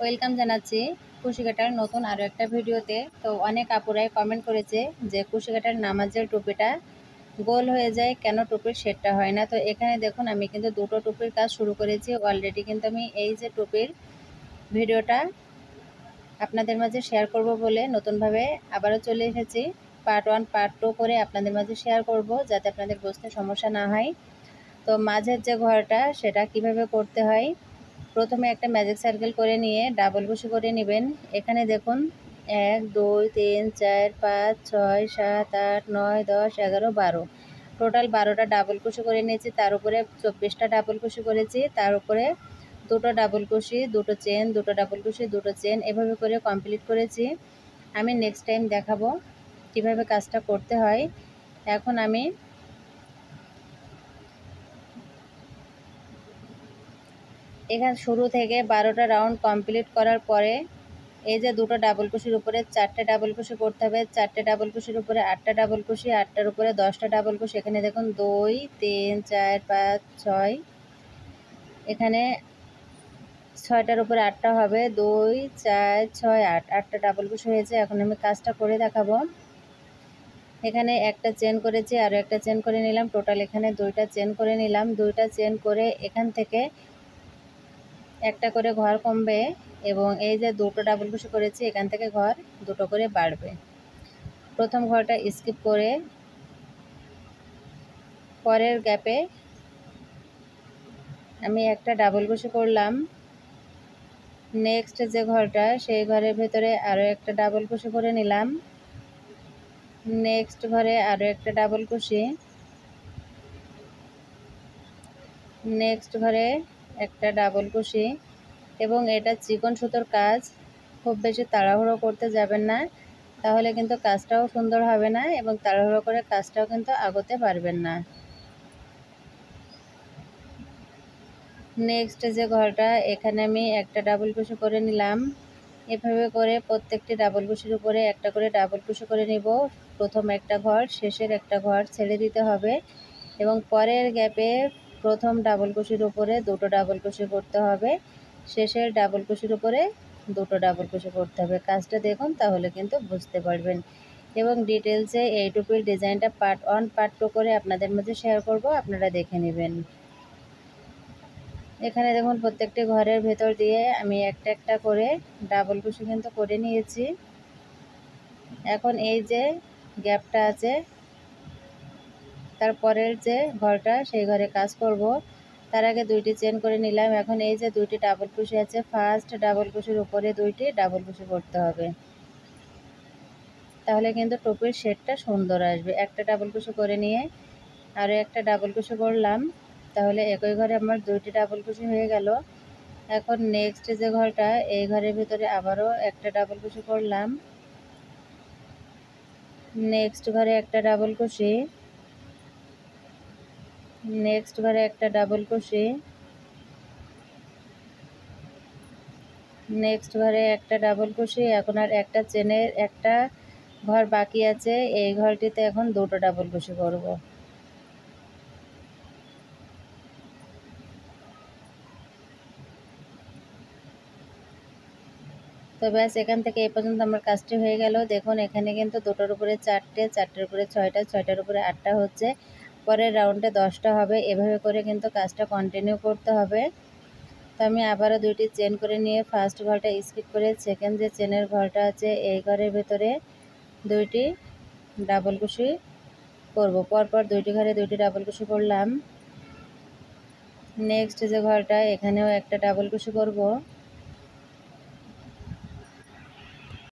Welcome জানাচ্ছি কুশি কাটার নতুন আরও একটা ভিডিওতে। তো অনেক আপুরাই কমেন্ট করেছে যে কুশি কাটার নামাজের টুপিটা গোল হয়ে যায়, কেন টুপির শেডটা হয় না। তো এখানে দেখুন আমি কিন্তু দুটো টুপির কাজ শুরু করেছি অলরেডি। কিন্তু আমি এই যে টুপির ভিডিওটা আপনাদের মাঝে শেয়ার করব বলে নতুনভাবে আবারও চলে এসেছি। পার্ট 1 পার্ট 2 করে আপনাদের মাঝে শেয়ার করব, যাতে আপনাদের বুঝতে সমস্যা না হয়। তো মাঝের যে ঘরটা সেটা কিভাবে করতে হয়, প্রথমে একটা ম্যাজিক সার্কেল করে নিয়ে ডাবল কুশি করে নেবেন। এখানে দেখুন 1 2 3 4 5 6 7 8 9 10 11 12 টোটাল 12টা ডাবল কুশি করে নিয়েছি। তার উপরে 24টা ডাবল কুশি করেছি, তার উপরে দুটো ডাবল কুশি, দুটো চেন, দুটো ডাবল কুশি, দুটো চেন, এভাবে করে কমপ্লিট করেছি। আমি নেক্সট টাইম দেখাবো কিভাবে কাজটা করতে হয়। এখন আমি এখানে শুরু থেকে 12টা রাউন্ড কমপ্লিট করার পরে এই যে দুটো ডাবল কুশির উপরে 4টে ডাবল কুশি করতে হবে, 4টে ডাবল কুশির উপরে 8টা ডাবল কুশি, 8টার উপরে 10টা ডাবল কুশি। এখানে দেখুন 2 3 4 5 6, এখানে 6টার উপরে 8টা হবে, 2 4 6 8, 8টা ডাবল কুশি হয়েছে। এখন আমি কাজটা করে দেখাবো। এখানে একটা চেন করেছি, আরও একটা চেন করে নিলাম, টোটাল এখানে 2টা চেন করে নিলাম। 2টা চেন করে এখান থেকে একটা করে ঘর কমবে এবং এই যে দুটো ডাবল কুশি করেছি এখান থেকে ঘর দুটো করে বাড়বে। প্রথম ঘরটা স্কিপ করে পরের গ্যাপে আমি একটা ডাবল কুশি করলাম। নেক্সট যে ঘরটা সেই ঘরের ভেতরে আরও একটা ডাবল কুশি করে নিলাম। নেক্সট ঘরে আরও একটা ডাবল কুশি, নেক্সট ঘরে একটা ডাবল কুশি। এবং এটা চিকন সুতোর কাজ, খুব বেশি তাড়াহুড়ো করতে যাবেন না, তাহলে কিন্তু কাজটাও সুন্দর হবে না এবং তাড়াহুড়ো করে কাজটাও কিন্তু আগাতে পারবেন না। নেক্সট যে ঘরটা এখানে আমি একটা ডাবল কুশি করে নিলাম। এভাবে করে প্রত্যেকটি ডাবল কুশির উপরে একটা করে ডাবল কুশি করে নিব। প্রথম একটা ঘর, শেষের একটা ঘর ছেড়ে দিতে হবে এবং পরের গ্যাপে প্রথম ডাবল কুশির উপরে দুটো ডাবল কুশি করতে হবে, শেষের ডাবল কুশির উপরে দুটো ডাবল কুশি করতে হবে। কাজটা দেখুন, তাহলে কিন্তু বুঝতে পারবেন। এবং ডিটেলসে এই টুপির ডিজাইনটা পার্ট 1 পার্ট 2 করে আপনাদের মাঝে শেয়ার করব, আপনারা দেখে নেবেন। এখানে দেখুন প্রত্যেকটি ঘরের ভেতর দিয়ে আমি একটা একটা করে ডাবল কুশি কিন্তু করে নিয়েছি। এখন এই যে গ্যাপটা আছে তারপরের যে ঘরটা সেই ঘরে কাজ করব। তার আগে 2টি চেন করে নিলাম। এখন এই যে 2টি ডাবল কুশি আছে, ফার্স্ট ডাবল কুশির উপরে 2টি ডাবল কুশি করতে হবে, তাহলে কিন্তু টুপির শেডটা সুন্দর আসবে। একটা ডাবল কুশি করে নিয়ে আরও একটা ডাবল কুশি করলাম, তাহলে একই ঘরে আমার 2টি ডাবল কুশি হয়ে গেল। এখন নেক্সট যে ঘরটা এই ঘরের ভিতরে আবারও একটা ডাবল কুশি করলাম, নেক্সট ঘরে একটা ডাবল কুশি, নেক্সট ঘরে একটা ডাবল কুশি, নেক্সট ঘরে একটা ডাবল কুশি। এখন আর একটা চেনের একটা ঘর বাকি আছে, এই ঘরটিতে এখন দুটো ডাবল কুশি করব। তো ব্যাস, এখান থেকে এই পর্যন্ত আমার কাজটি হয়ে গেল। দেখুন এখানে কিন্তু দুটোর উপরে 4টে, 4টের উপরে 6টা, 6টার উপরে 8টা হচ্ছে, পরের রাউন্ডে 10টা হবে। এভাবে করে কিন্তু কাজটা কন্টিনিউ করতে হবে। তো আমি আবারও 2টি চেন করে নিয়ে ফার্স্ট ঘরটা স্কিপ করে সেকেন্ড যে চেনের ঘরটা আছে এই ঘরের ভেতরে 2টি ডাবল কুশি করব। পরপর 2টি ঘরে 2টি ডাবল কুশি করলাম। নেক্সট যে ঘরটা এখানেও একটা ডাবল কুশি করব।